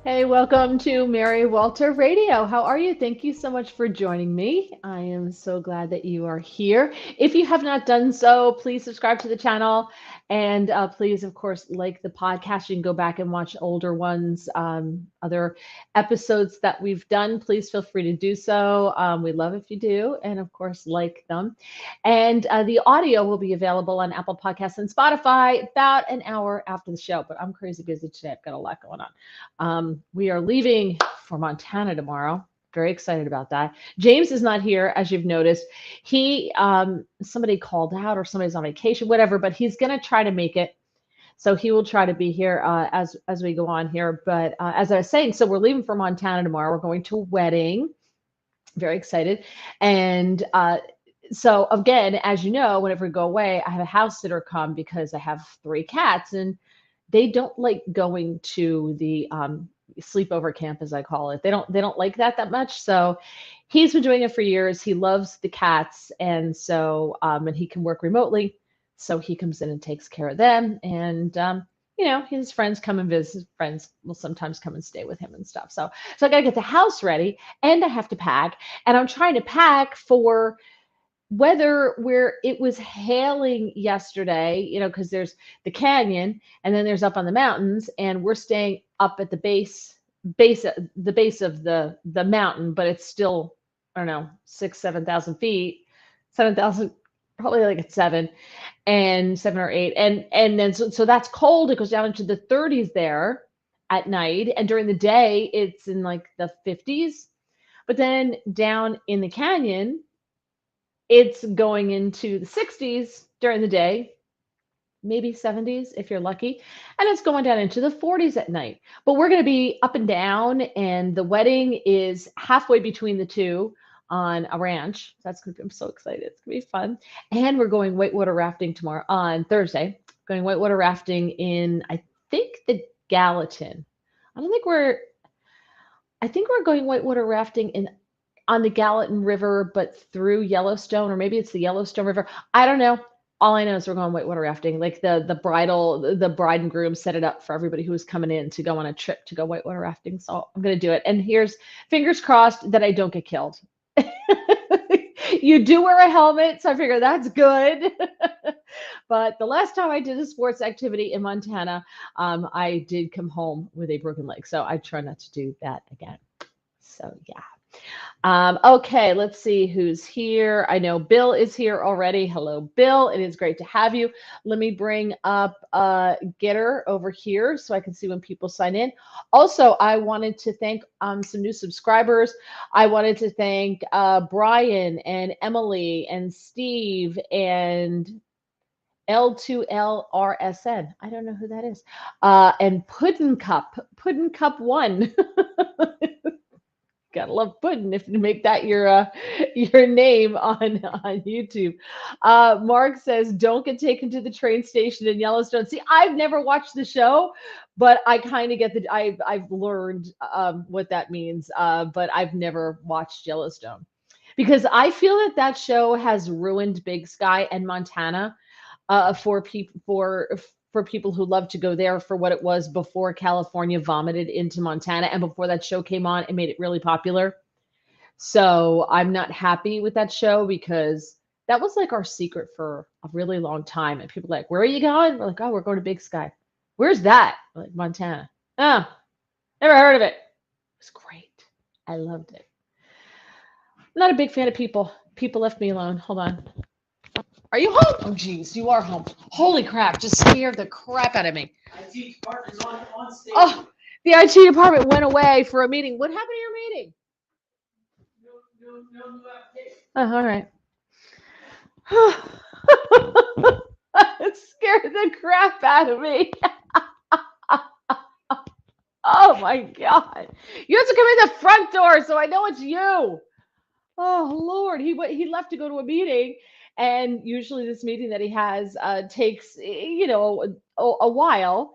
Hey, welcome to Mary Walter Radio. How are you? Thank you so much for joining me. I am so glad that you are here. If you have not done so, please subscribe to the channel and please, of course, like the podcast. You can go back and watch older ones, other episodes that we've done. Please feel free to do so. We love if you do, and of course, like them. And the audio will be available on Apple Podcasts and Spotify about an hour after the show. But I'm crazy busy today. I've got a lot going on. We are leaving for Montana tomorrow. Very excited about that. James is not here, as you've noticed. Somebody called out or somebody's on vacation, whatever, but he's going to try to make it. So he will try to be here as we go on here. But as I was saying, so we're leaving for Montana tomorrow. We're going to a wedding. Very excited. And so again, as you know, whenever we go away, I have a house sitter come because I have three cats and they don't like going to the sleepover camp, as I call it. They don't like that much. So he's been doing it for years. He loves the cats, and so and he can work remotely, so he comes in and takes care of them. And his friends come and visit. His friends will sometimes come and stay with him and stuff. So I got to get the house ready, and I have to pack, and I'm trying to pack for weather where it was hailing yesterday, because there's the canyon and then there's up on the mountains, and we're staying up at the base of the mountain, but it's still, I don't know, 7,000 feet, 7,000, probably like at seven or eight, and then so that's cold. It goes down into the 30s there at night, and during the day it's in like the 50s, but then down in the canyon it's going into the 60s during the day, maybe 70s if you're lucky, and it's going down into the 40s at night. But we're going to be up and down, and the wedding is halfway between the two on a ranch. That's going to be, I'm so excited. It's going to be fun. And we're going whitewater rafting tomorrow on Thursday. Going whitewater rafting in, I think, the Gallatin. I don't think we're I think we're going whitewater rafting in on the Gallatin River, but through Yellowstone, or maybe it's the Yellowstone River. I don't know. All I know is we're going whitewater rafting. Like the bride and groom set it up for everybody who was coming in to go on a trip to go whitewater rafting. So I'm gonna do it. And here's fingers crossed that I don't get killed. You do wear a helmet, so I figure that's good. But the last time I did a sports activity in Montana, I did come home with a broken leg. So I try not to do that again. So yeah. Okay, let's see who's here. I know Bill is here already. Hello, Bill. It is great to have you. Let me bring up Getter over here so I can see when people sign in. Also, I wanted to thank some new subscribers. I wanted to thank Brian and Emily and Steve and L2LRSN. I don't know who that is. And Puddin Cup. Puddin Cup 1. Gotta love pudding if you make that your name on YouTube. Mark says, "Don't get taken to the train station in Yellowstone." See, I've never watched the show, but I kind of get the. I've learned what that means, but I've never watched Yellowstone because I feel that that show has ruined Big Sky and Montana for people who love to go there for what it was before California vomited into Montana and before that show came on and made it really popular. So I'm not happy with that show because that was like our secret for a really long time. And people are like, "Where are you going?" We're like, "Oh, we're going to Big Sky." "Where's that?" We're like, "Montana." "Oh, never heard of it." It was great. I loved it. I'm not a big fan of people. People left me alone. Hold on. Are you home? Oh, geez, you are home. Holy crap, just scared the crap out of me. IT department is on stage. Oh, the IT department went away for a meeting. What happened to your meeting? No new application. Oh, all right. It scared the crap out of me. Oh my God. You have to come in the front door so I know it's you. Oh Lord, he left to go to a meeting, and usually this meeting that he has takes a while.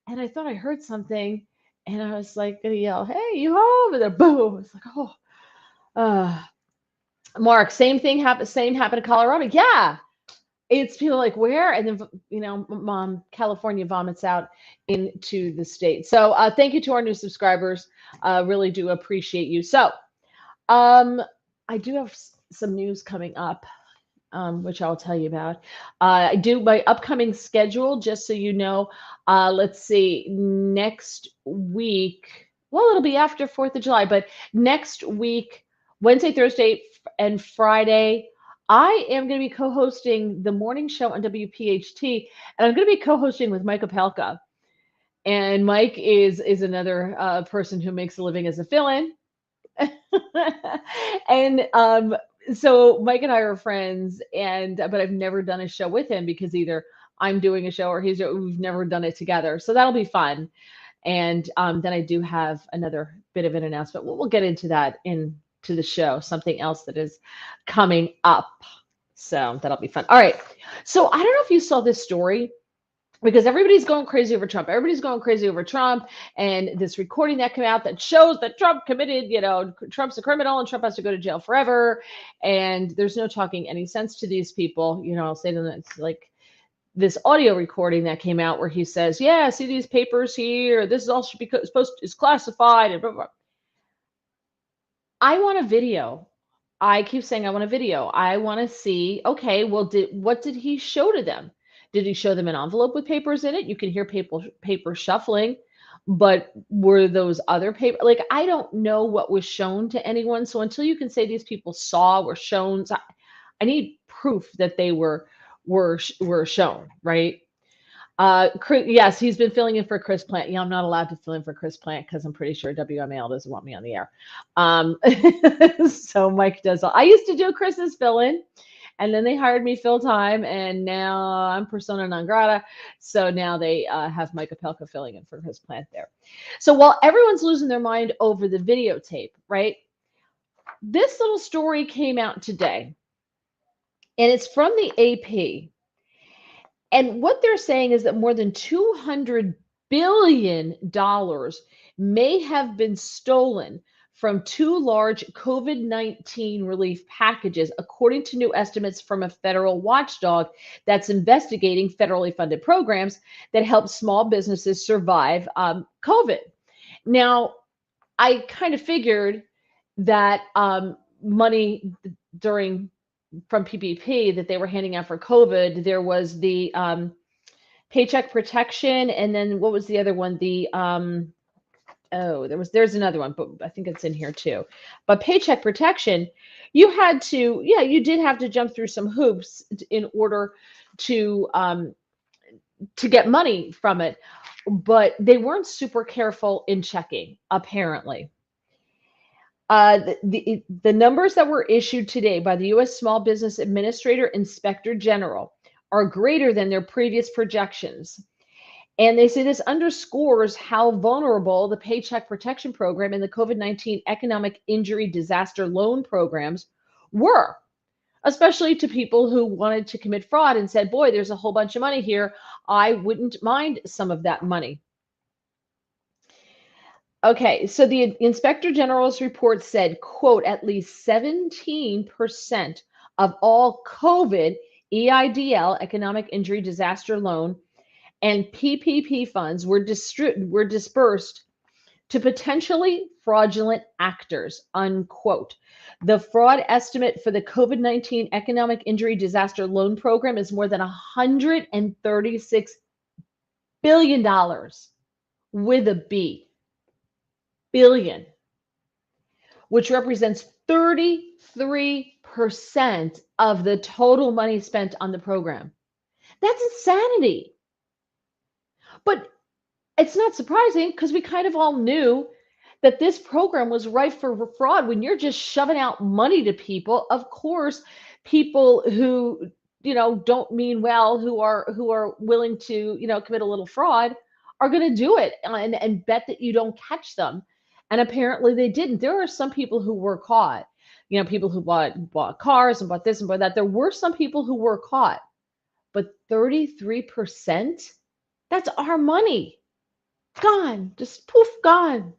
And I thought I heard something, and I was like gonna yell, "Hey, you home?" And then boom! It's like, oh, uh, Mark, same thing happened. Same happened in Colorado. Yeah, it's people like where, and then mom, California vomits out into the state. So thank you to our new subscribers. Really do appreciate you. So um, I do have some news coming up, which I'll tell you about. I do my upcoming schedule, just so you know. Let's see, next week. Well, it'll be after 4th of July, but next week, Wednesday, Thursday, and Friday, I am going to be co-hosting the morning show on WPHT, and I'm going to be co-hosting with Mike Opelka. And Mike is another person who makes a living as a fill-in. And so Mike and I are friends, and but I've never done a show with him because either I'm doing a show or we've never done it together. So that'll be fun. And then I do have another bit of an announcement. We'll get into that into the show, something else that is coming up. So that'll be fun. All right. So I don't know if you saw this story, because everybody's going crazy over Trump. Everybody's going crazy over Trump and this recording that came out that shows that Trump committed, Trump's a criminal and Trump has to go to jail forever. And there's no talking any sense to these people. I'll say to them, it's like this audio recording that came out where he says, "Yeah, see these papers here. This is all should be is classified." And blah, blah. I want a video. I keep saying I want a video. I want to see, okay, well, what did he show to them? Did he show them an envelope with papers in it? You can hear paper shuffling, but were those other paper? Like, I don't know what was shown to anyone. So until you can say these people saw, were shown, so I need proof that they were shown, right? Yes, he's been filling in for Chris Plant. Yeah, I'm not allowed to fill in for Chris Plant because I'm pretty sure WMAL doesn't want me on the air. So Mike does all. I used to do Chris's fill in, and then they hired me full time, and now I'm persona non grata. So now they have Mike Opelka filling in for Chris Plant there. So while everyone's losing their mind over the videotape, right? This little story came out today, and it's from the AP. And what they're saying is that more than $200 billion may have been stolen from two large COVID-19 relief packages, according to new estimates from a federal watchdog that's investigating federally funded programs that help small businesses survive COVID. Now, I kind of figured that money during from PPP that they were handing out for COVID, there was the paycheck protection, and then what was the other one? There's another one, but I think it's in here too. But paycheck protection, you did have to jump through some hoops in order to get money from it, but they weren't super careful in checking, apparently. The numbers that were issued today by the U.S. Small Business Administrator Inspector General are greater than their previous projections. And they say this underscores how vulnerable the Paycheck Protection Program and the COVID-19 Economic Injury Disaster Loan Programs were, especially to people who wanted to commit fraud and said, boy, there's a whole bunch of money here. I wouldn't mind some of that money. Okay, so the Inspector General's report said, quote, at least 17% of all COVID, EIDL, Economic Injury Disaster Loan, and PPP funds were dispersed to potentially fraudulent actors, unquote. The fraud estimate for the COVID-19 Economic Injury Disaster Loan Program is more than $136 billion with a B. Billion, which represents 33% of the total money spent on the program. That's insanity. But it's not surprising because we kind of all knew that this program was rife for fraud. When you're just shoving out money to people, of course, people who don't mean well, who are willing to commit a little fraud, are going to do it and bet that you don't catch them. And apparently they didn't. There are some people who were caught. People who bought cars and bought this and bought that. There were some people who were caught, but 33%, that's our money. Gone, just poof, gone.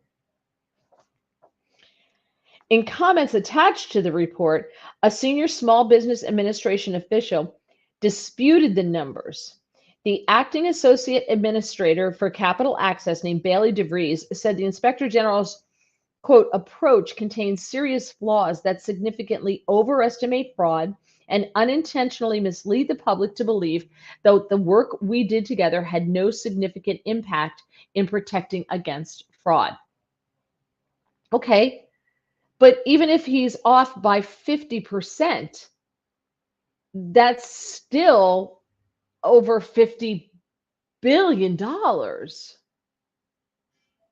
In comments attached to the report, a senior small business administration official disputed the numbers. The acting associate administrator for capital access, named Bailey DeVries, said the inspector general's quote approach contains serious flaws that significantly overestimate fraud and unintentionally mislead the public to believe that the work we did together had no significant impact in protecting against fraud. Okay, but even if he's off by 50%, that's still over $50 billion.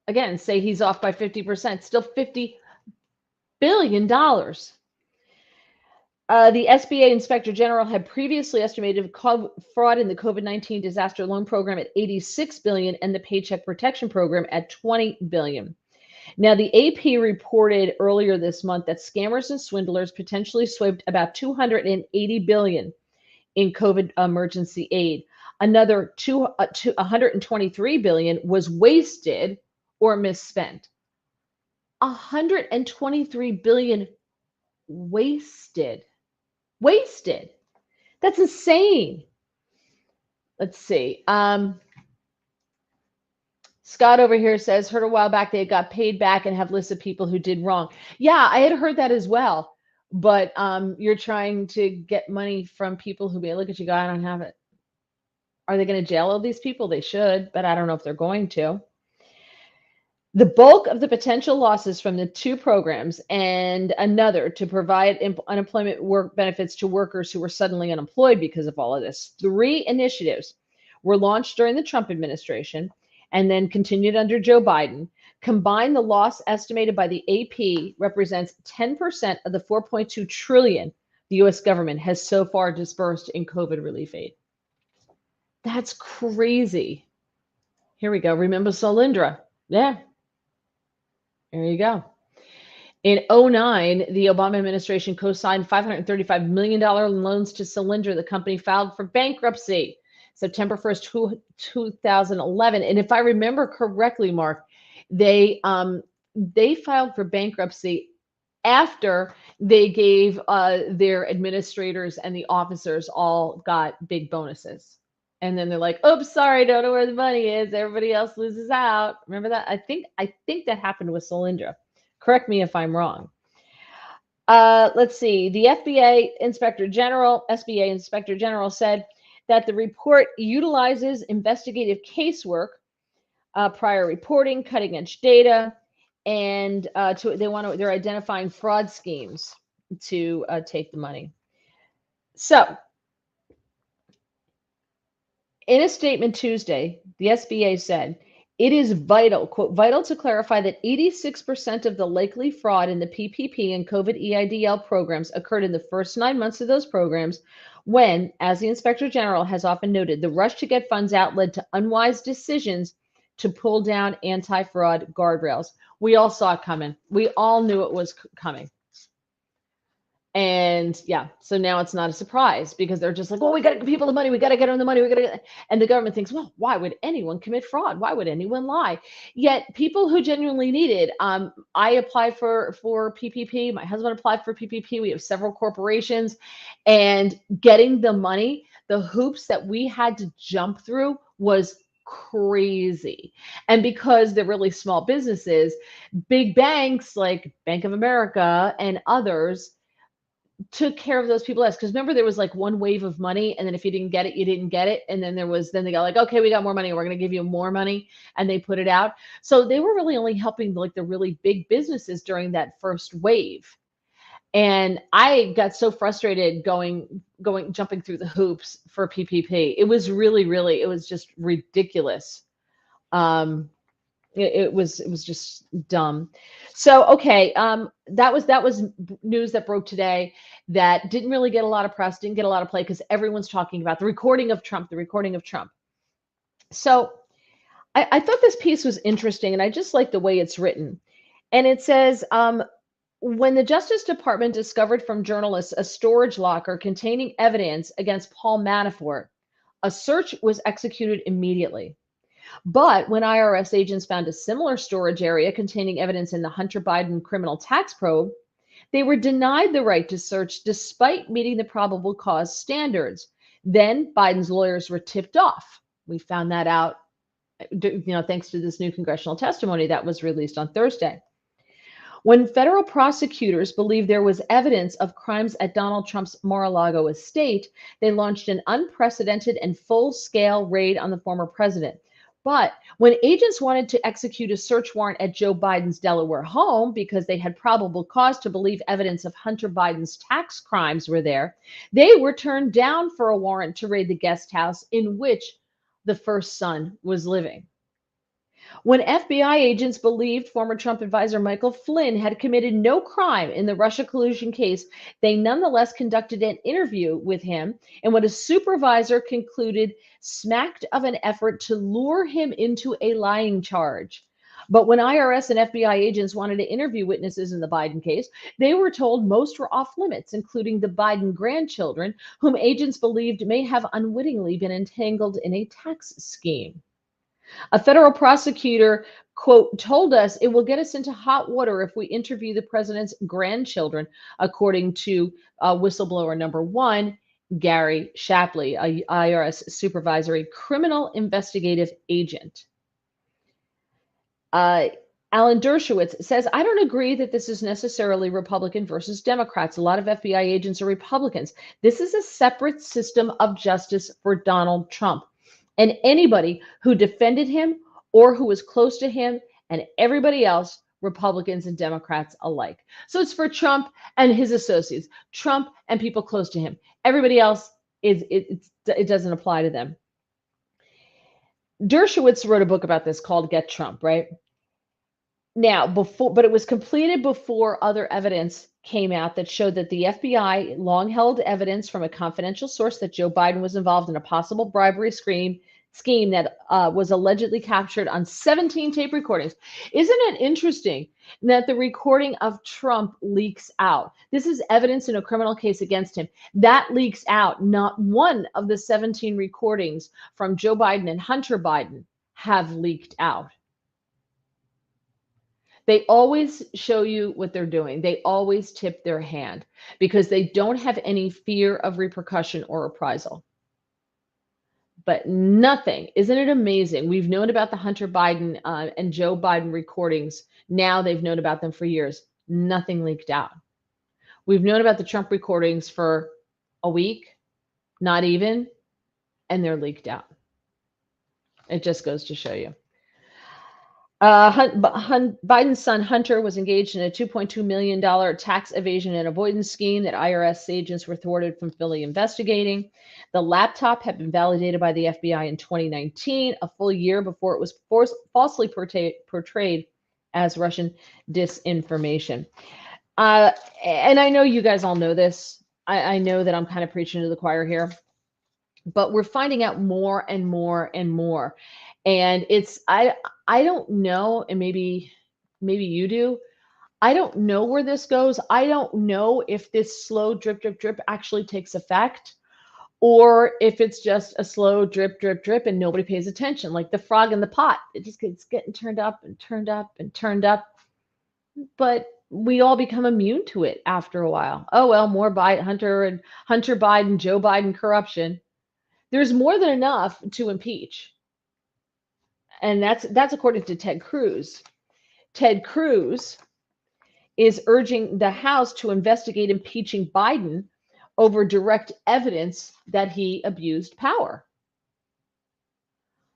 Again, say he's off by 50%, still $50 billion. The SBA Inspector General had previously estimated fraud in the COVID-19 disaster loan program at $86 billion and the Paycheck Protection Program at $20 billion. Now, the AP reported earlier this month that scammers and swindlers potentially swiped about $280 billion in COVID emergency aid. Another $123 billion was wasted or misspent. $123 billion wasted. Wasted. That's insane. Let's see. Scott over here says, heard a while back they got paid back and have lists of people who did wrong. Yeah, I had heard that as well. But you're trying to get money from people who may look at you, go, I don't have it. Are they going to jail all these people? They should, but I don't know if they're going to. The bulk of the potential losses from the two programs and another to provide unemployment work benefits to workers who were suddenly unemployed because of all of this. 3 initiatives were launched during the Trump administration and then continued under Joe Biden. Combined, the loss estimated by the AP represents 10% of the $4.2 trillion the U.S. government has so far disbursed in COVID relief aid. That's crazy. Here we go. Remember Solyndra? Yeah. There you go. In 2009, the Obama administration co-signed $535 million loans to Solyndra. The company filed for bankruptcy September 1st, 2011. And if I remember correctly, Mark, they filed for bankruptcy after they gave their administrators and the officers all got big bonuses. And then they're like, oops, sorry, don't know where the money is. Everybody else loses out. Remember that? I think that happened with Solyndra. Correct me if I'm wrong. Let's see. The SBA Inspector General said that the report utilizes investigative casework, prior reporting, cutting edge data, and they're identifying fraud schemes to take the money. So, in a statement Tuesday, the SBA said, it is vital, quote, vital to clarify that 86% of the likely fraud in the PPP and COVID EIDL programs occurred in the first 9 months of those programs when, as the Inspector General has often noted, the rush to get funds out led to unwise decisions to pull down anti-fraud guardrails. We all saw it coming. We all knew it was coming. And yeah, so now it's not a surprise because they're just like, well, we got to give people the money. We got to get them the money. And the government thinks, well, why would anyone commit fraud? Why would anyone lie? Yet people who genuinely need it, I applied for PPP. My husband applied for PPP. We have several corporations, and getting the money, the hoops that we had to jump through was crazy. And because they're really small businesses, big banks like Bank of America and others took care of those people less. Because remember, there was like one wave of money, and then if you didn't get it, you didn't get it. And then they got like, okay, we got more money. We're going to give you more money. And they put it out. So they were really only helping like the really big businesses during that first wave. And I got so frustrated jumping through the hoops for PPP. It was it was just ridiculous. It was just dumb. So okay, that was news that broke today that didn't really get a lot of press, didn't get a lot of play because everyone's talking about the recording of Trump. So I thought this piece was interesting, and I just like the way it's written. And it says, when the Justice Department discovered from journalists a storage locker containing evidence against Paul Manafort, a search was executed immediately. But when IRS agents found a similar storage area containing evidence in the Hunter Biden criminal tax probe, they were denied the right to search despite meeting the probable cause standards. Then Biden's lawyers were tipped off. We found that out, thanks to this new congressional testimony that was released on Thursday. When federal prosecutors believed there was evidence of crimes at Donald Trump's Mar-a-Lago estate, they launched an unprecedented and full-scale raid on the former president. But when agents wanted to execute a search warrant at Joe Biden's Delaware home because they had probable cause to believe evidence of Hunter Biden's tax crimes were there, they were turned down for a warrant to raid the guest house in which the first son was living. When FBI agents believed former Trump advisor Michael Flynn had committed no crime in the Russia collusion case, they nonetheless conducted an interview with him in what a supervisor concluded smacked of an effort to lure him into a lying charge. But when IRS and FBI agents wanted to interview witnesses in the Biden case, they were told most were off limits, including the Biden grandchildren, whom agents believed may have unwittingly been entangled in a tax scheme. A federal prosecutor, quote, told us it will get us into hot water if we interview the president's grandchildren, according to whistleblower number one, Gary Shapley, a IRS supervisory criminal investigative agent. Uh, Alan Dershowitz says, I don't agree that this is necessarily Republican versus Democrats. A lot of FBI agents are Republicans. This is a separate system of justice for Donald Trump. And anybody who defended him or who was close to him and everybody else, Republicans and Democrats alike. So it's for Trump and his associates, Trump and people close to him. Everybody else, it doesn't apply to them. Dershowitz wrote a book about this called Get Trump, right? Now, but it was completed before other evidence came out that showed that the FBI long held evidence from a confidential source that Joe Biden was involved in a possible bribery scheme that was allegedly captured on 17 tape recordings. Isn't it interesting that the recording of Trump leaks out? This is evidence in a criminal case against him. That leaks out. Not one of the 17 recordings from Joe Biden and Hunter Biden have leaked out. They always show you what they're doing. They always tip their hand because they don't have any fear of repercussion or reprisal. But nothing, isn't it amazing? We've known about the Hunter Biden and Joe Biden recordings. Now they've known about them for years. Nothing leaked out. We've known about the Trump recordings for a week, not even, and they're leaked out. It just goes to show you. Biden's son Hunter was engaged in a $2.2 million tax evasion and avoidance scheme that IRS agents were thwarted from fully investigating. The laptop had been validated by the FBI in 2019, a full year before it was falsely portrayed as Russian disinformation. And I know you guys all know this. I know that I'm kind of preaching to the choir here, but we're finding out more and more and more. And I don't know, and maybe you do. I don't know where this goes. I don't know if this slow drip, drip, drip actually takes effect, or if it's just a slow drip, drip, drip, and nobody pays attention, like the frog in the pot. It just gets getting turned up and turned up and turned up. But we all become immune to it after a while. Oh, well, more Hunter Biden, Joe Biden corruption. There's more than enough to impeach. And that's according to Ted Cruz. Ted Cruz is urging the House to investigate impeaching Biden over direct evidence that he abused power.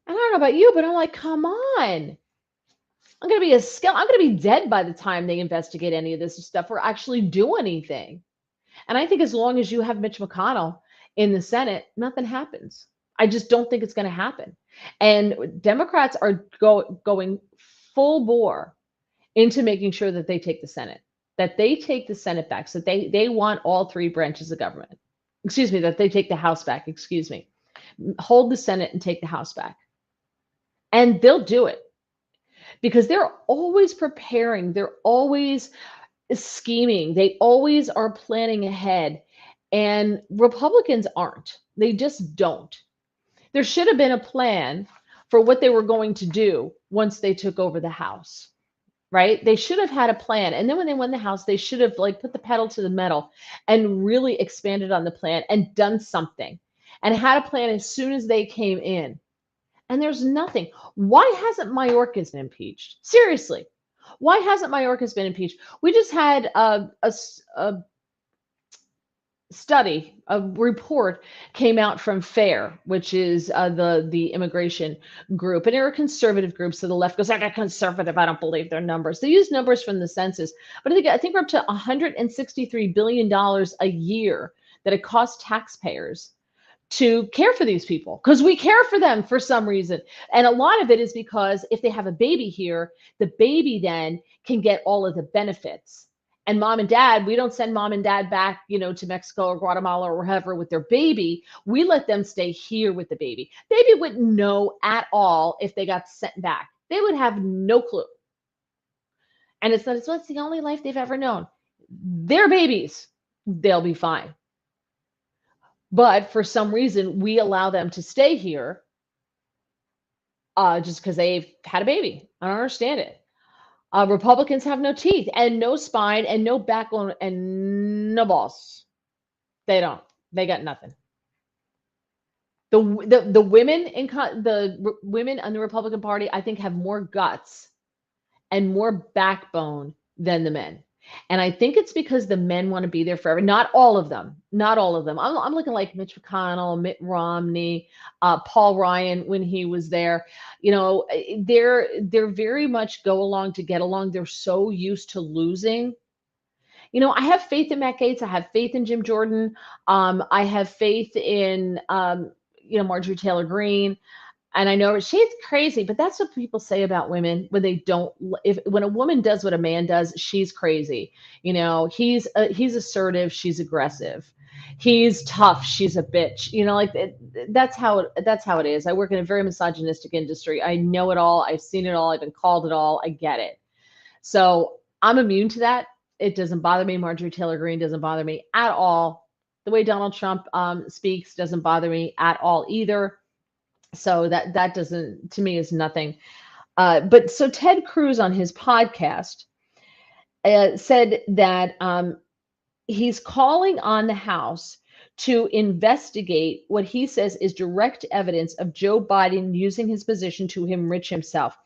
I don't know about you, but I'm like, come on. I'm going to be dead by the time they investigate any of this stuff or actually do anything. And I think as long as you have Mitch McConnell in the Senate, nothing happens. I just don't think it's going to happen. And Democrats are going full bore into making sure that they take the Senate, back. So they want all three branches of government. Excuse me, that they take the House back. Excuse me. Hold the Senate and take the House back. And they'll do it because they're always preparing. They're always scheming. They always are planning ahead. And Republicans aren't. They just don't. There should have been a plan for what they were going to do once they took over the House, right? They should have had a plan. And then when they won the House, they should have put the pedal to the metal and really expanded on the plan and done something. and had a plan as soon as they came in. And there's nothing. Why hasn't Mayorkas been impeached? Seriously, why hasn't Mayorkas been impeached? We just had a study, a report came out from FAIR, which is the immigration group, and they're a conservative group. So the left goes, "Ah, they're conservative. I don't believe their numbers." They use numbers from the census, but I think we're up to $163 billion a year that it costs taxpayers to care for these people because we care for them for some reason. And a lot of it is because if they have a baby here, the baby then can get all of the benefits. And mom and dad, we don't send mom and dad back, to Mexico or Guatemala or wherever with their baby. We let them stay here with the baby. Baby wouldn't know at all if they got sent back. They would have no clue. And it's the only life they've ever known. They're babies. They'll be fine. But for some reason, we allow them to stay here just because they've had a baby. I don't understand it. Republicans have no teeth and no spine and no backbone and no balls. They don't. They got nothing. The women the women in the Republican Party, I think, have more guts and more backbone than the men. And I think it's because the men want to be there forever. Not all of them. Not all of them. I'm looking like Mitch McConnell, Mitt Romney, Paul Ryan when he was there. They're very much go along to get along. They're so used to losing. I have faith in Matt Gaetz. I have faith in Jim Jordan. I have faith in Marjorie Taylor Greene. And I know she's crazy, but that's what people say about women when they don't. If when a woman does what a man does, she's crazy. He's assertive, she's aggressive. He's tough, she's a bitch. That's how it is. I work in a very misogynistic industry. I know it all. I've seen it all. I've been called it all. I get it. So I'm immune to that. It doesn't bother me. Marjorie Taylor Greene doesn't bother me at all. The way Donald Trump speaks doesn't bother me at all either. So that doesn't, to me, is nothing. But so Ted Cruz on his podcast said that he's calling on the House to investigate what he says is direct evidence of Joe Biden using his position to enrich himself.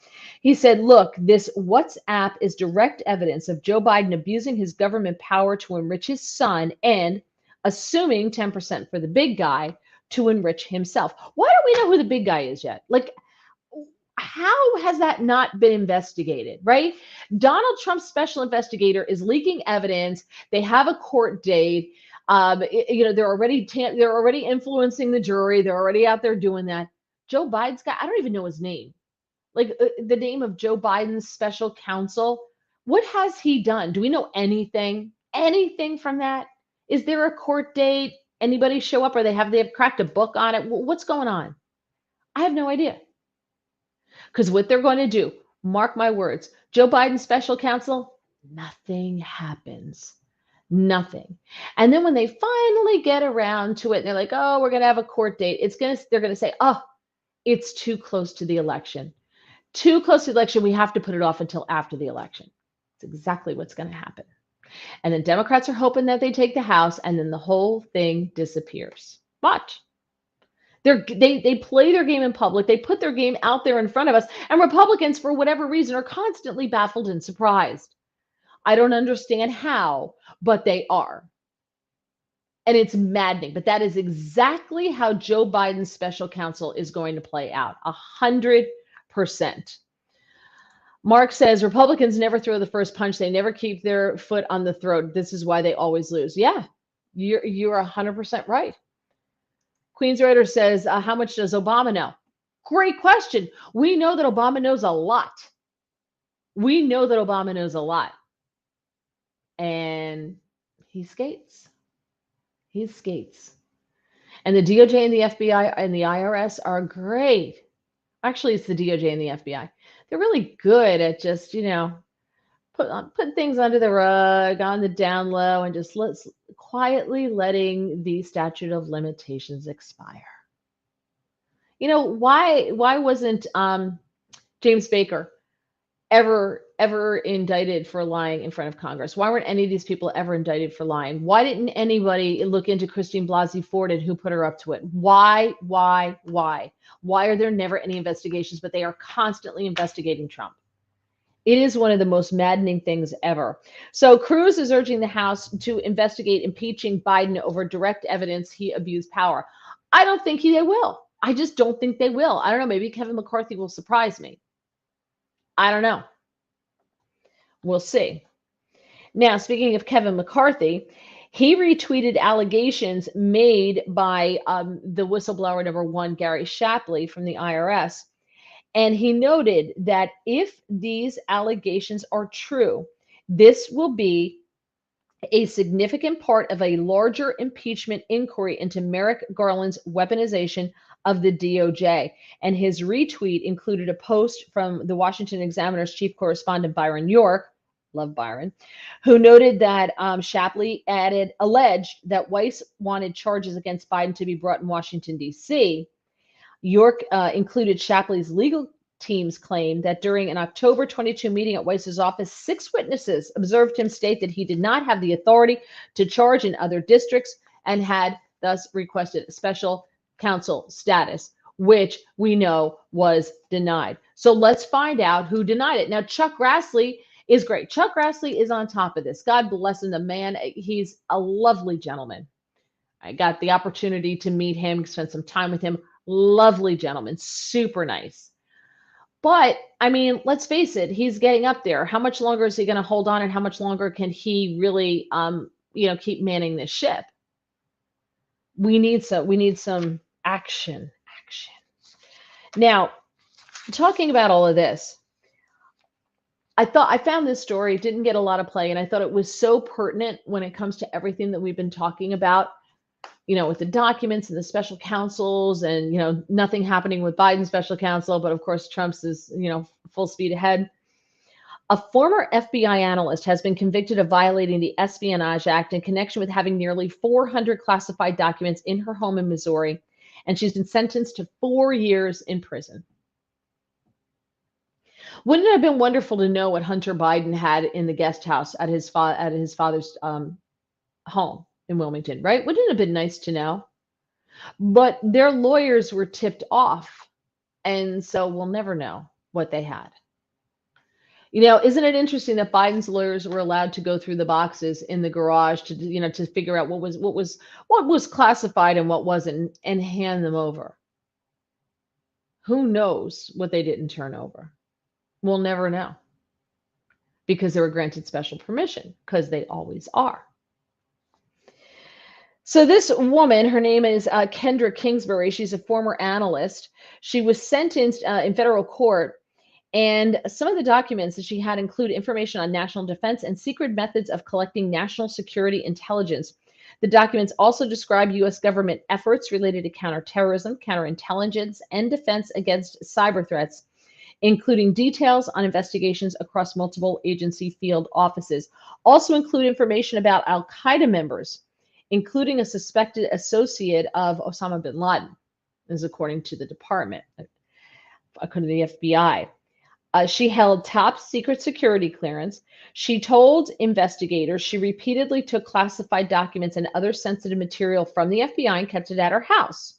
He said, look, this WhatsApp is direct evidence of Joe Biden abusing his government power to enrich his son and assuming 10% for the big guy to enrich himself. Why don't we know who the big guy is yet? Like, how has that not been investigated, right? Donald Trump's special investigator is leaking evidence. They have a court date. They're already influencing the jury. They're already out there doing that. Joe Biden's guy, I don't even know his name. Like the name of Joe Biden's special counsel. What has he done? Do we know anything? Anything from that? Is there a court date? Anybody show up, or they have cracked a book on it? What's going on? I have no idea. Because what they're going to do, mark my words, Joe Biden's special counsel, nothing happens. Nothing. And then when they finally get around to it, and they're like, oh, we're going to have a court date. They're going to say, oh, it's too close to the election. Too close to the election. We have to put it off until after the election. It's exactly what's going to happen. And then Democrats are hoping that they take the House, and then the whole thing disappears. Watch. They play their game in public. They put their game out there in front of us. And Republicans, for whatever reason, are constantly baffled and surprised. I don't understand how, but they are. And it's maddening. But that is exactly how Joe Biden's special counsel is going to play out. 100%. Mark says Republicans never throw the first punch. They never keep their foot on the throat. This is why they always lose. Yeah, you're 100% right. Queen's Writer says, how much does Obama know? Great question. We know that Obama knows a lot. We know that Obama knows a lot. And he skates. He skates. And the DOJ and the FBI and the IRS are great. Actually, it's the DOJ and the FBI. They're really good at just, putting things under the rug, on the down low, and just quietly letting the statute of limitations expire. Why wasn't James Baker ever indicted for lying in front of Congress? Why weren't any of these people ever indicted for lying? Why didn't anybody look into Christine Blasey Ford and who put her up to it? Why are there never any investigations, but they are constantly investigating Trump? It is one of the most maddening things ever. So Cruz is urging the House to investigate impeaching Biden over direct evidence he abused power. I don't think they will. I just don't think they will. I don't know. Maybe Kevin McCarthy will surprise me. I don't know. We'll see. Now, speaking of Kevin McCarthy, he retweeted allegations made by the whistleblower number one, Gary Shapley from the IRS. And he noted that if these allegations are true, this will be a significant part of a larger impeachment inquiry into Merrick Garland's weaponization of the DOJ. And his retweet included a post from the Washington Examiner's chief correspondent, Byron York, love Byron, who noted that Shapley alleged that Weiss wanted charges against Biden to be brought in Washington, D.C. York included Shapley's legal team's claim that during an October 22 meeting at Weiss's office, 6 witnesses observed him state that he did not have the authority to charge in other districts and had thus requested special counsel status, which we know was denied. So let's find out who denied it. Now, Chuck Grassley is great. Chuck Grassley is on top of this. God bless him. The man, he's a lovely gentleman. I got the opportunity to meet him, spend some time with him. Lovely gentleman, super nice. But I mean, let's face it, he's getting up there. How much longer is he going to hold on, and how much longer can he really, keep manning this ship? We need some action. Now, talking about all of this, I found this story, it didn't get a lot of play, and I thought it was so pertinent when it comes to everything that we've been talking about, with the documents and the special counsels and, nothing happening with Biden's special counsel, but of course Trump's is, full speed ahead. A former FBI analyst has been convicted of violating the Espionage Act in connection with having nearly 400 classified documents in her home in Missouri, and she's been sentenced to 4 years in prison. Wouldn't it have been wonderful to know what Hunter Biden had in the guest house at his father's home in Wilmington, right? Wouldn't it have been nice to know? But their lawyers were tipped off, and so we'll never know what they had. Isn't it interesting that Biden's lawyers were allowed to go through the boxes in the garage to figure out what was classified and what wasn't, and hand them over? Who knows what they didn't turn over? We'll never know, because they were granted special permission, because they always are. So this woman, her name is Kendra Kingsbury. She's a former analyst. She was sentenced in federal court, and some of the documents that she had include information on national defense and secret methods of collecting national security intelligence. The documents also describe U.S. government efforts related to counterterrorism, counterintelligence, and defense against cyber threats, including details on investigations across multiple agency field offices. Also include information about Al-Qaeda members, including a suspected associate of Osama bin Laden, is according to the department, according to the FBI. She held top secret security clearance. She told investigators she repeatedly took classified documents and other sensitive material from the FBI and kept it at her house.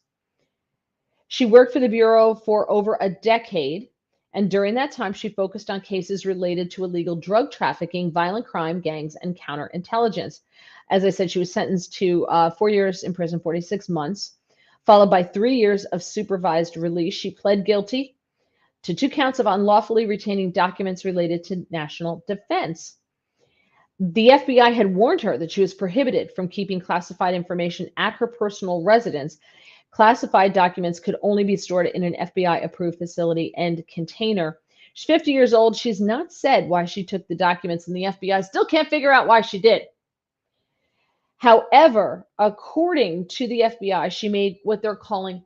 She worked for the Bureau for over a decade, and during that time, she focused on cases related to illegal drug trafficking, violent crime, gangs, and counterintelligence. As I said, she was sentenced to 4 years in prison, 46 months, followed by 3 years of supervised release. She pled guilty to 2 counts of unlawfully retaining documents related to national defense. The FBI had warned her that she was prohibited from keeping classified information at her personal residence. Classified documents could only be stored in an FBI-approved facility and container. She's 50 years old. She's not said why she took the documents, and the FBI still can't figure out why she did. However, according to the FBI, she made what they're calling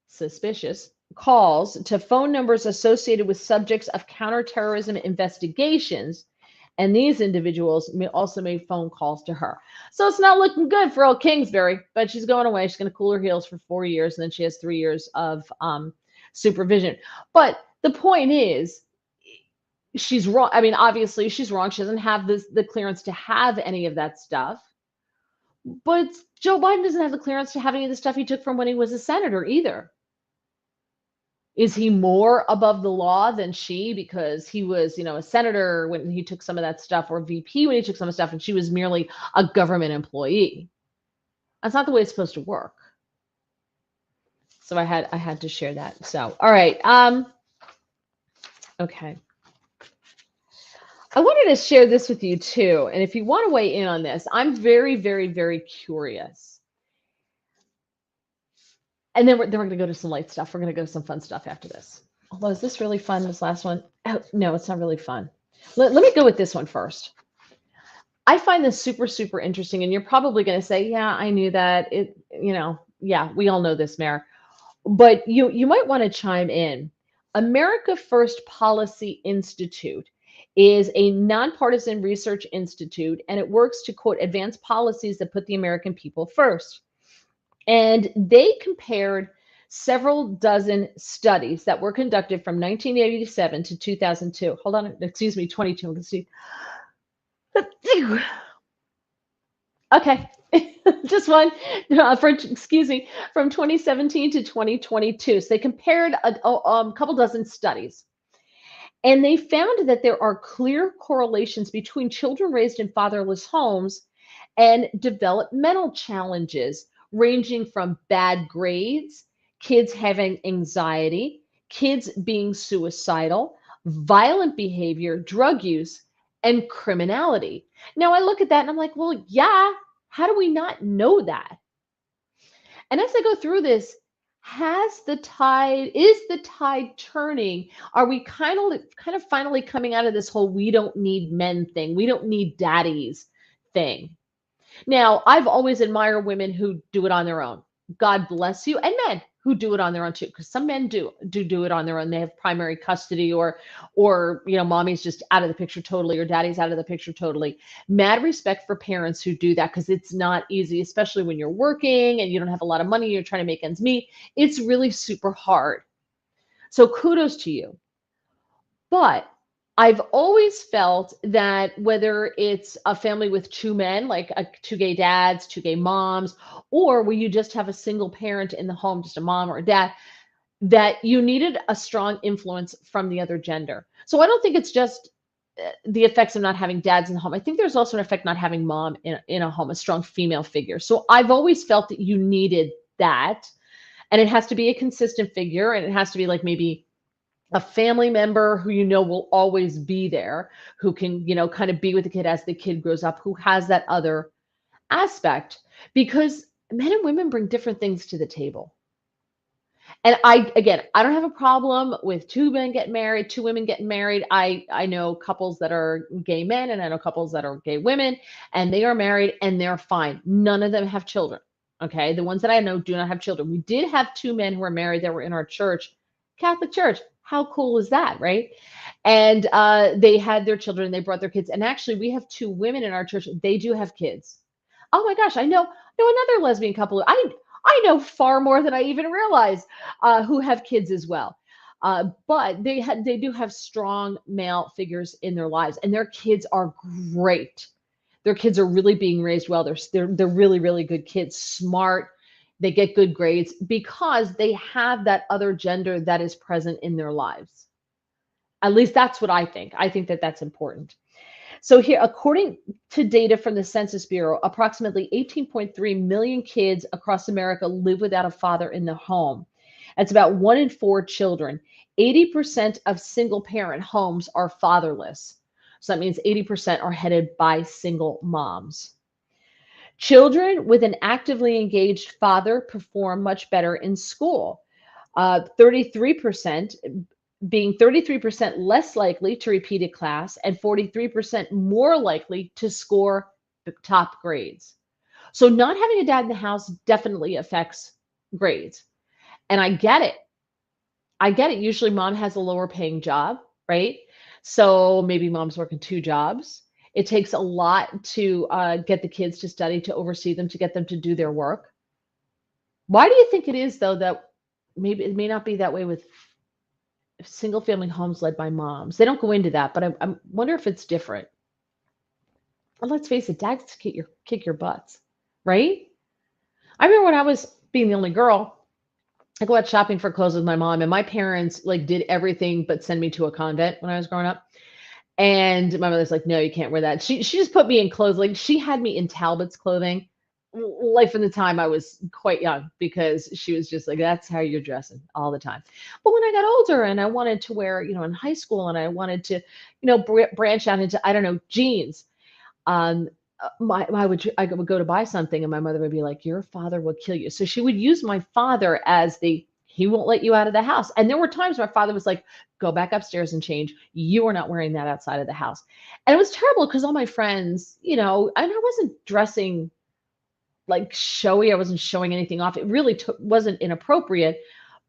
suspicious calls to phone numbers associated with subjects of counterterrorism investigations, and these individuals also made phone calls to her. So it's not looking good for old Kingsbury, but she's going away. She's going to cool her heels for 4 years, and then she has 3 years of supervision. But the point is, she's wrong. I mean, obviously she's wrong. She doesn't have the clearance to have any of that stuff. But Joe Biden doesn't have the clearance to have any of the stuff he took from when he was a senator either. Is he more above the law than she because he was, a senator when he took some of that stuff, or VP when he took some of the stuff, and she was merely a government employee? That's not the way it's supposed to work. So I had to share that. So all right. Okay. I wanted to share this with you too. And if you want to weigh in on this, I'm very, very, very curious. And then we're going to go to some light stuff. We're going to go to some fun stuff after this. Although, is this really fun, this last one? Oh, no, it's not really fun. Let me go with this one first. I find this super, super interesting. And you're probably going to say, yeah, I knew that. Yeah, we all know this, Mayor. But you might want to chime in. America First Policy Institute is a nonpartisan research institute, and it works to, quote, advance policies that put the American people first. And they compared several dozen studies that were conducted from 1987 to 2002. Hold on, excuse me, 22. Let's see. Okay, just one. Excuse me, from 2017 to 2022. So they compared a couple dozen studies, and they found that there are clear correlations between children raised in fatherless homes and developmental challenges, ranging from bad grades, kids having anxiety, kids being suicidal, violent behavior, drug use, and criminality. Now I look at that and I'm like, well, yeah, how do we not know that? And as I go through this, is the tide turning? Are we kind of finally coming out of this whole we don't need men thing? We don't need daddies thing. Now, I've always admired women who do it on their own. God bless you, and men who do it on their own too, because some men do it on their own. They have primary custody, or mommy's just out of the picture totally, or daddy's out of the picture totally. Mad respect for parents who do that, because it's not easy, especially when you're working and you don't have a lot of money. You're trying to make ends meet. It's really super hard. So kudos to you. But I've always felt that whether it's a family with two men, like two gay dads, two gay moms, or where you just have a single parent in the home, just a mom or a dad, that you needed a strong influence from the other gender. So I don't think it's just the effects of not having dads in the home. I think there's also an effect not having mom in a home, a strong female figure. So I've always felt that you needed that. And it has to be a consistent figure, and it has to be like maybe a family member who will always be there, who can, kind of be with the kid as the kid grows up, who has that other aspect, because men and women bring different things to the table. And I don't have a problem with two men getting married, two women getting married. I know couples that are gay men, and I know couples that are gay women, and they are married and they're fine. None of them have children. Okay. The ones that I know do not have children. We did have two men who were married that were in our church, Catholic church. How cool is that, right? And they had their children, they brought their kids. And actually, we have two women in our church. They do have kids. Oh my gosh, I know another lesbian couple. I know far more than I even realized, who have kids as well. But they do have strong male figures in their lives, and their kids are great. Their kids are really being raised well. They're really, really good kids, smart. They get good grades because they have that other gender that is present in their lives. At least that's what I think. I think that that's important. So here, according to data from the Census Bureau, approximately 18.3 million kids across America live without a father in the home. That's about 1 in 4 children. 80% of single parent homes are fatherless. So that means 80% are headed by single moms. Children with an actively engaged father perform much better in school. 33% being 33% less likely to repeat a class and 43% more likely to score the top grades. So not having a dad in the house definitely affects grades. And I get it. I get it. Usually mom has a lower paying job, right? So maybe mom's working two jobs. It takes a lot to get the kids to study, to oversee them, to get them to do their work. Why do you think it is, though, that maybe it may not be that way with single family homes led by moms. They don't go into that, but I wonder if it's different. And let's face it, dads kick your butts, right? I remember when I was being the only girl, I go out shopping for clothes with my mom, and my parents like did everything but send me to a convent when I was growing up. And my mother's like, "No, you can't wear that." She just put me in clothes. Like she had me in Talbot's clothing, like from the time I was quite young, because she was just like, "That's how you're dressing all the time." But when I got older and I wanted to wear, in high school, and I wanted to, branch out into, I don't know, jeans, um, I would go to buy something, and my mother would be like, "Your father will kill you." So she would use my father as the, he won't let you out of the house. And there were times my father was like, "Go back upstairs and change. You are not wearing that outside of the house." And it was terrible because all my friends, and I wasn't dressing like showy. I wasn't showing anything off. It really wasn't inappropriate,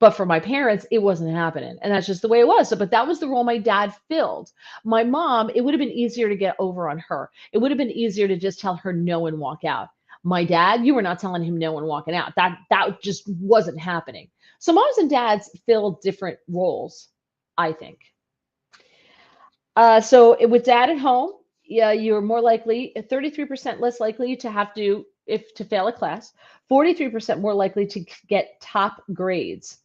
but for my parents, it wasn't happening, and that's just the way it was. So, but that was the role my dad filled. My mom, it would have been easier to get over on her. It would have been easier to just tell her no and walk out. My dad, you were not telling him no and walking out. That just wasn't happening. So moms and dads fill different roles, I think. With dad at home, yeah, you're more likely, 33% less likely to have to, if to fail a class, 43% more likely to get top grades.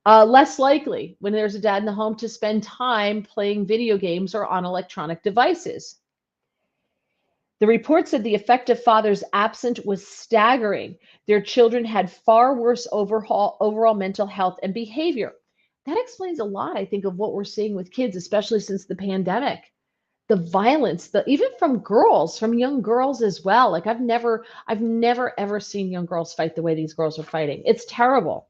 Less likely when there's a dad in the home to spend time playing video games or on electronic devices. The report said the effect of fathers absent was staggering. Their children had far worse overall mental health and behavior. That explains a lot, I think, of what we're seeing with kids, especially since the pandemic. The violence, the even from girls, from young girls as well. Like I've never ever seen young girls fight the way these girls are fighting. It's terrible.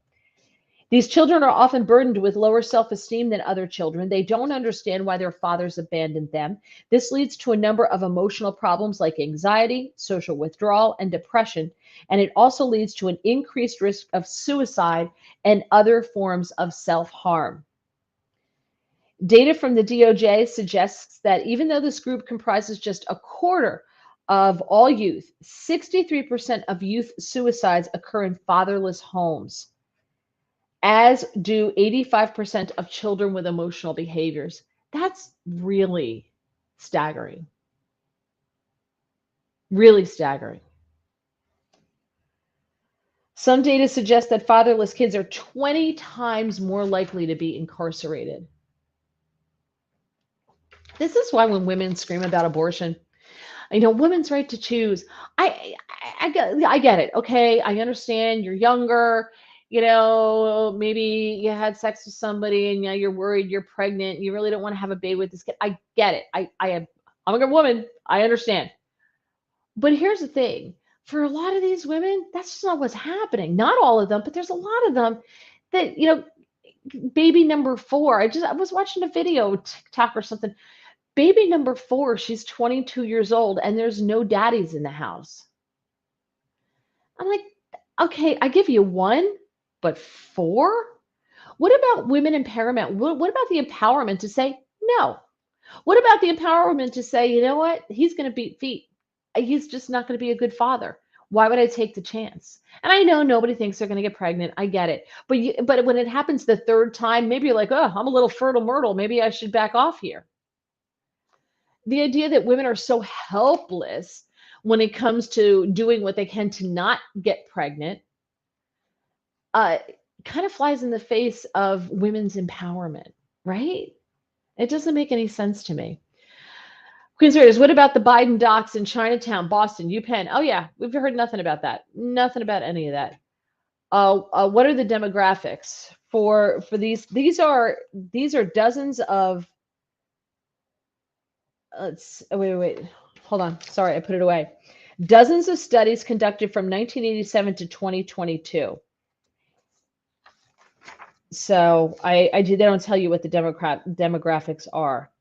These children are often burdened with lower self esteem than other children. They don't understand why their fathers abandoned them. This leads to a number of emotional problems like anxiety, social withdrawal, and depression. And it also leads to an increased risk of suicide and other forms of self harm. Data from the DOJ suggests that even though this group comprises just a quarter of all youth, 63% of youth suicides occur in fatherless homes, as do 85% of children with emotional behaviors. That's really staggering. Really staggering. Some data suggests that fatherless kids are 20 times more likely to be incarcerated. This is why when women scream about abortion, women's right to choose. I get it. Okay, I understand you're younger. Maybe you had sex with somebody and now you're worried you're pregnant. You really don't want to have a baby with this kid. I get it. I'm a good woman. I understand. But here's the thing. For a lot of these women, that's just not what's happening. Not all of them, but there's a lot of them that, baby number four. I was watching a video, TikTok or something. Baby number four, she's 22 years old, and there's no daddies in the house. I'm like, okay, I give you one, but four? What about women empowerment? What about the empowerment to say no? What about the empowerment to say, you know what? He's going to beat feet. He's just not going to be a good father. Why would I take the chance? And I know nobody thinks they're going to get pregnant. I get it. But when it happens the third time, maybe you're like, oh, I'm a little fertile myrtle. Maybe I should back off here. The idea that women are so helpless when it comes to doing what they can to not get pregnant uh, kind of flies in the face of women's empowerment, right? It doesn't make any sense to me. Queen's Raiders, what about the Biden docs in Chinatown, Boston, UPenn? Oh, yeah, we've heard nothing about that. Nothing about any of that. What are the demographics for these? These are dozens of. Wait. Hold on. Sorry, I put it away. Dozens of studies conducted from 1987 to 2022. So they don't tell you what the demographics are.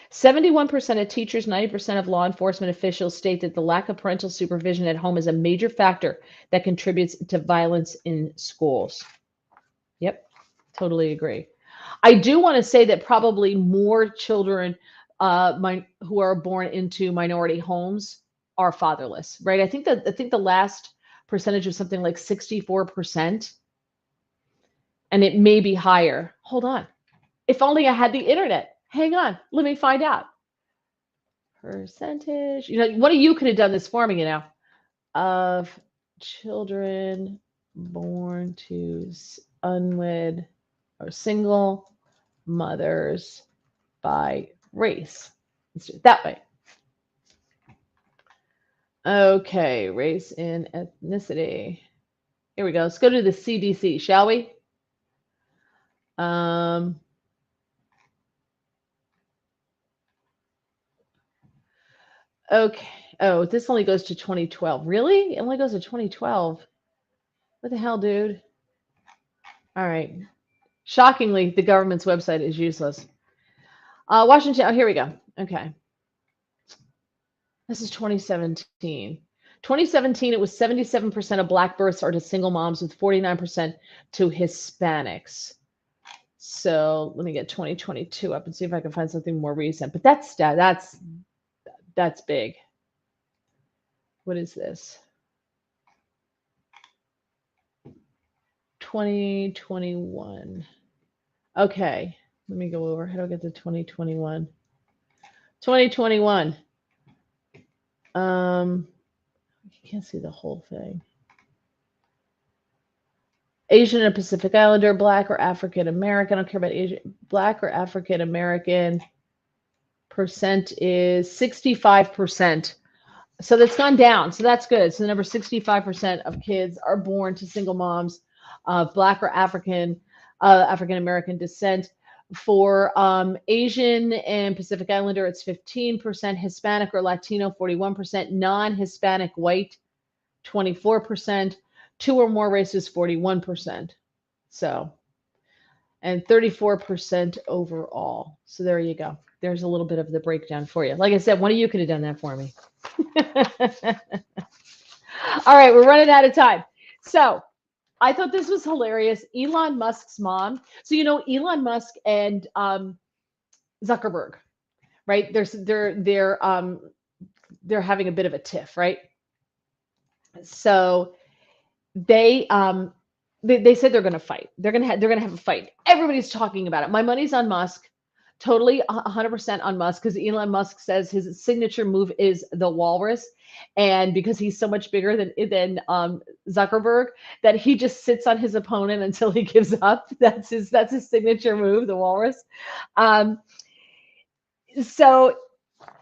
71% of teachers, 90% of law enforcement officials state that the lack of parental supervision at home is a major factor that contributes to violence in schools. Yep, totally agree. I do want to say that probably more children who are born into minority homes are fatherless, right? I think the last percentage was something like 64%. and it may be higher. Hold on. If only I had the internet. Hang on. Let me find out. Percentage. One of you could have done this for me, of children born to unwed or single mothers by race. Let's do it that way. Okay, race and ethnicity. Here we go. Let's go to the CDC, shall we? Um, okay. Oh, this only goes to 2012. Really? It only goes to 2012. What the hell, dude? All right. Shockingly, the government's website is useless. Washington. Oh, here we go. Okay. This is 2017. 2017, it was 77% of Black births are to single moms, with 49% to Hispanics. So let me get 2022 up and see if I can find something more recent. But that's big. What is this? 2021. Okay, let me go over. How do I get to 2021? 2021. You can't see the whole thing. Asian and Pacific Islander, Black or African American. I don't care about Asian. Black or African American percent is 65%. So that's gone down. So that's good. So the number 65% of kids are born to single moms of Black or African American descent. For Asian and Pacific Islander, it's 15%. Hispanic or Latino, 41%. Non-Hispanic white, 24%. Two or more races, 41%. So, and 34% overall. So there you go. There's a little bit of the breakdown for you. Like I said, one of you could have done that for me. All right, we're running out of time. So I thought this was hilarious. Elon Musk's mom. So Elon Musk and Zuckerberg, right? They're having a bit of a tiff, right? So they said they're going to fight. They're going to have a fight. Everybody's talking about it. My money's on Musk. Totally 100% on Musk, because Elon Musk says his signature move is the walrus, and because he's so much bigger than Zuckerberg, that he just sits on his opponent until he gives up. That's his signature move, the walrus. Um, so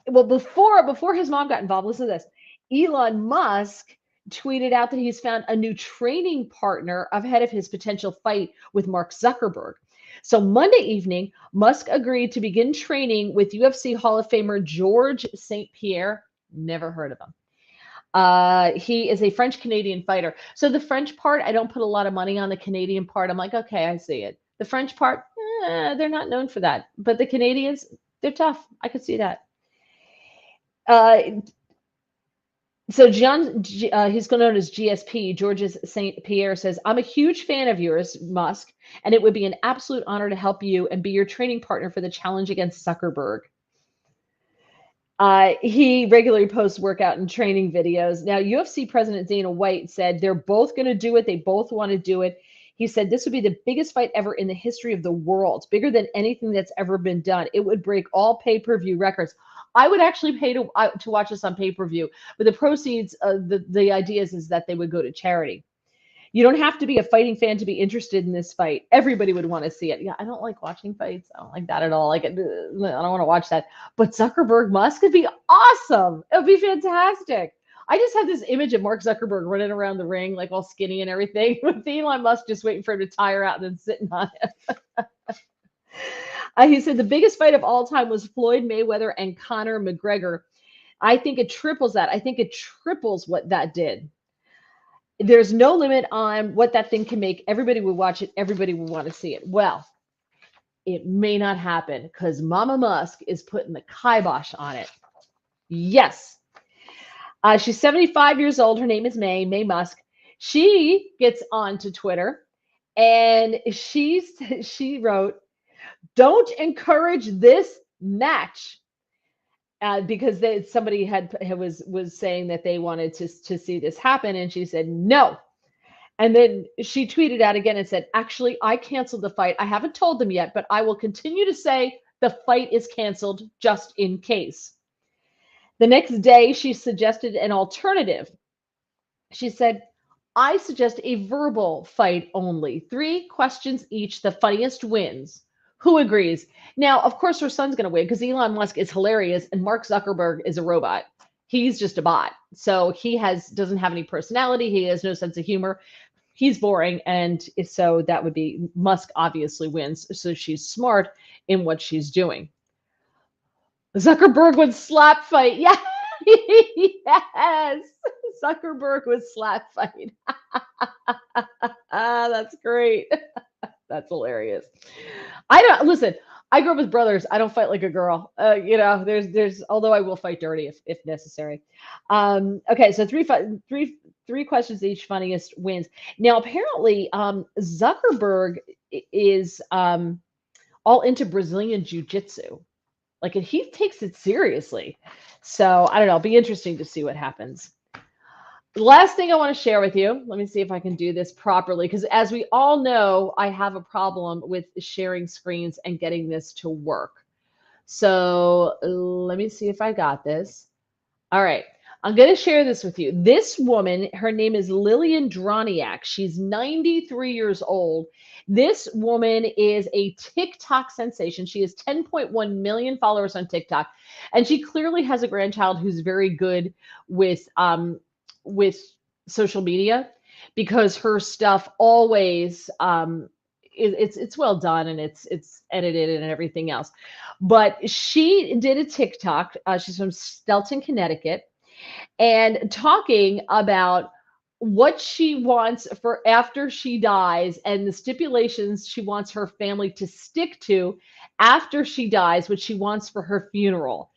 well, before his mom got involved, listen to this. Elon Musk tweeted out that he's found a new training partner ahead of his potential fight with Mark Zuckerberg. So Monday evening, Musk agreed to begin training with UFC Hall of Famer George St. Pierre. Never heard of him. He is a French Canadian fighter. So the French part, I don't put a lot of money on. The Canadian part, I'm like, okay, I see it. The French part, they're not known for that. But the Canadians, they're tough. I could see that. So he's known as GSP, Georges St. Pierre, says, I'm a huge fan of yours, Musk, and it would be an absolute honor to help you and be your training partner for the challenge against Zuckerberg. He regularly posts workout and training videos. Now, UFC President Dana White said they're both going to do it. They both want to do it. He said this would be the biggest fight ever in the history of the world, bigger than anything that's ever been done. It would break all pay-per-view records. I would actually pay to watch this on pay-per-view, but the proceeds, the idea is that they would go to charity. You don't have to be a fighting fan to be interested in this fight. Everybody would want to see it. Yeah, I don't like watching fights. I don't like that at all. I don't want to watch that. But Zuckerberg Musk could be awesome. It would be fantastic. I just have this image of Mark Zuckerberg running around the ring, like all skinny and everything, with Elon Musk just waiting for him to tire out and then sitting on it. He said the biggest fight of all time was Floyd Mayweather and Conor McGregor. I think it triples that. I think it triples what that did. There's no limit on what that thing can make. Everybody would watch it. Everybody would want to see it. Well, it may not happen because Mama Musk is putting the kibosh on it. Yes. She's 75 years old. Her name is May Musk. She gets onto Twitter and she wrote, don't encourage this match. Because somebody was saying that they wanted to see this happen, and she said no. And then she tweeted out again and said, actually, I canceled the fight. I haven't told them yet, but I will continue to say the fight is canceled just in case. The next day, she suggested an alternative. She said, I suggest a verbal fight only. 3 questions each. The funniest wins. Who agrees? Now, of course, her son's going to win because Elon Musk is hilarious and Mark Zuckerberg is a robot. He's just a bot. So he doesn't have any personality. He has no sense of humor. He's boring. And so that would be Musk obviously wins. So she's smart in what she's doing. Zuckerberg would slap fight. Yeah. Yes. Zuckerberg would slap fight. That's great. That's hilarious. I don't listen. I grew up with brothers. I don't fight like a girl. Although I will fight dirty if necessary. Okay, so three questions each. Funniest wins. Now, apparently, Zuckerberg is all into Brazilian jiu-jitsu. Like, and he takes it seriously. So I don't know. It'll be interesting to see what happens. The last thing I want to share with you, let me see if I can do this properly, because as we all know, I have a problem with sharing screens and getting this to work. So let me see if I got this. All right. I'm going to share this with you. This woman, her name is Lillian Droniak. She's 93 years old. This woman is a TikTok sensation. She has 10.1 million followers on TikTok, and she clearly has a grandchild who's very good with social media because her stuff always it's well done and it's edited and everything else. But she did a TikTok. She's from Stelton, Connecticut, and talking about what she wants for after she dies and the stipulations she wants her family to stick to after she dies, what she wants for her funeral.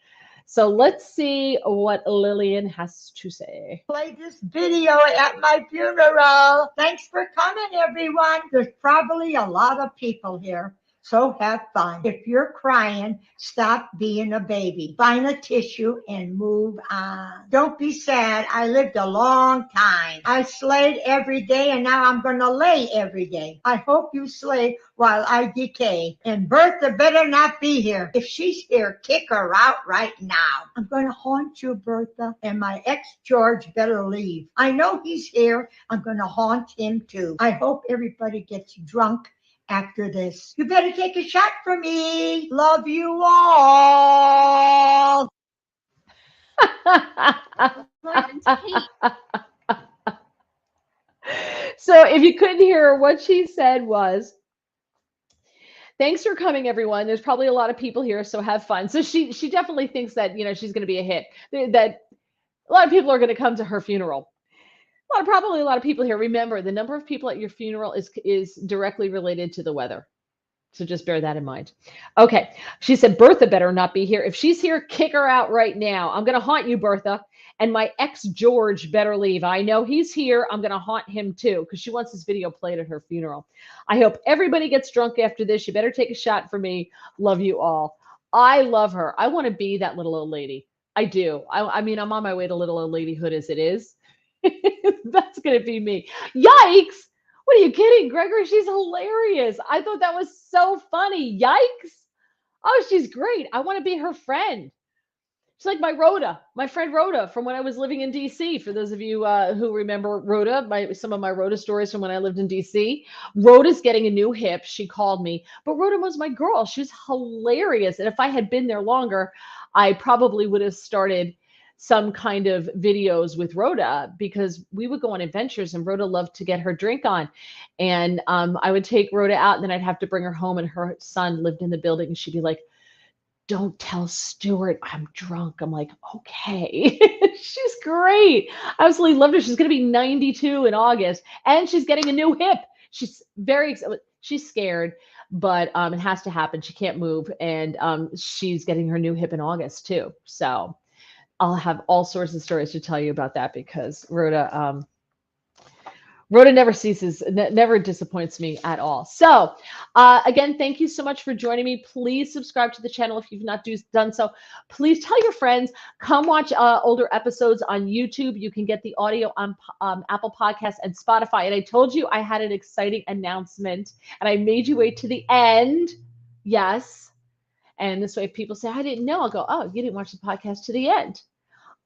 So let's see what Lillian has to say. Play this video at my funeral. Thanks for coming, everyone. There's probably a lot of people here. So have fun. If you're crying, stop being a baby. Find a tissue and move on. Don't be sad. I lived a long time. I slayed every day and now I'm going to lay every day. I hope you slay while I decay. And Bertha better not be here. If she's here, kick her out right now. I'm going to haunt you, Bertha, and my ex-George better leave. I know he's here. I'm going to haunt him too. I hope everybody gets drunk after this. You better take a shot for me. Love you all. So if you couldn't hear her, what she said was, thanks for coming, everyone. There's probably a lot of people here, so have fun. So she definitely thinks that she's going to be a hit. That a lot of people are going to come to her funeral. Probably a lot of people here. Remember, the number of people at your funeral is directly related to the weather. So just bear that in mind. Okay. She said, Bertha better not be here. If she's here, kick her out right now. I'm going to haunt you, Bertha. And my ex George better leave. I know he's here. I'm going to haunt him too because she wants this video played at her funeral. I hope everybody gets drunk after this. You better take a shot for me. Love you all. I love her. I want to be that little old lady. I do. I mean, I'm on my way to little old ladyhood as it is. That's going to be me. Yikes. What are you kidding, Gregory? She's hilarious. I thought that was so funny. Yikes. Oh, she's great. I want to be her friend. She's like my friend Rhoda from when I was living in DC. For those of you who remember Rhoda, some of my Rhoda stories from when I lived in DC. Rhoda's getting a new hip. She called me, but Rhoda was my girl. She was hilarious. And if I had been there longer, I probably would have started some kind of videos with Rhoda because we would go on adventures and Rhoda loved to get her drink on. And I would take Rhoda out and then I'd have to bring her home and her son lived in the building and she'd be like, don't tell Stuart I'm drunk. I'm like, okay. She's great. I absolutely loved her. She's going to be 92 in August and she's getting a new hip. She's very excited. She's scared, but it has to happen. She can't move. And she's getting her new hip in August too. So I'll have all sorts of stories to tell you about that because Rhoda Rhoda never ceases, never disappoints me at all. So, again, thank you so much for joining me. Please subscribe to the channel if you've not done so. Please tell your friends. Come watch older episodes on YouTube. You can get the audio on Apple Podcasts and Spotify. And I told you I had an exciting announcement, and I made you wait to the end. Yes. And this way, if people say, I didn't know, I'll go, oh, you didn't watch the podcast to the end.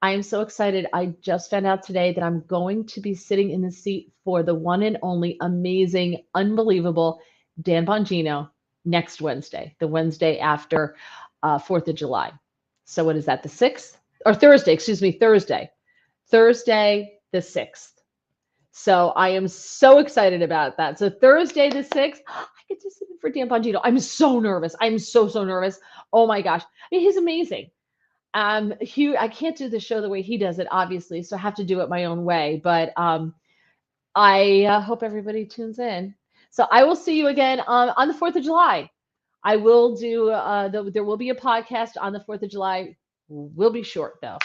I am so excited. I just found out today that I'm going to be sitting in the seat for the one and only amazing, unbelievable Dan Bongino next Wednesday, the Wednesday after 4th of July. So, what is that, the 6th? Or Thursday, excuse me, Thursday. Thursday, the 6th. So, I am so excited about that. So, Thursday, the 6th, I get to sit in for Dan Bongino. I'm so nervous. I'm so, so nervous. Oh my gosh. I mean, he's amazing. Hugh, I can't do the show the way he does it, obviously, so I have to do it my own way. But I hope everybody tunes in. So I will see you again on the 4th of July. I will do, there will be a podcast on the 4th of July. We'll be short though.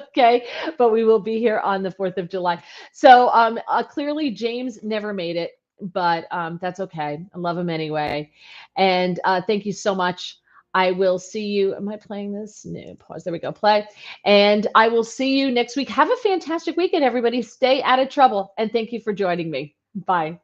Okay. But we will be here on the 4th of July. So clearly James never made it, but that's okay. I love him anyway. And thank you so much. I will see you. Am I playing this? No, pause. There we go. Play. And I will see you next week. Have a fantastic weekend, everybody. Stay out of trouble. And thank you for joining me. Bye.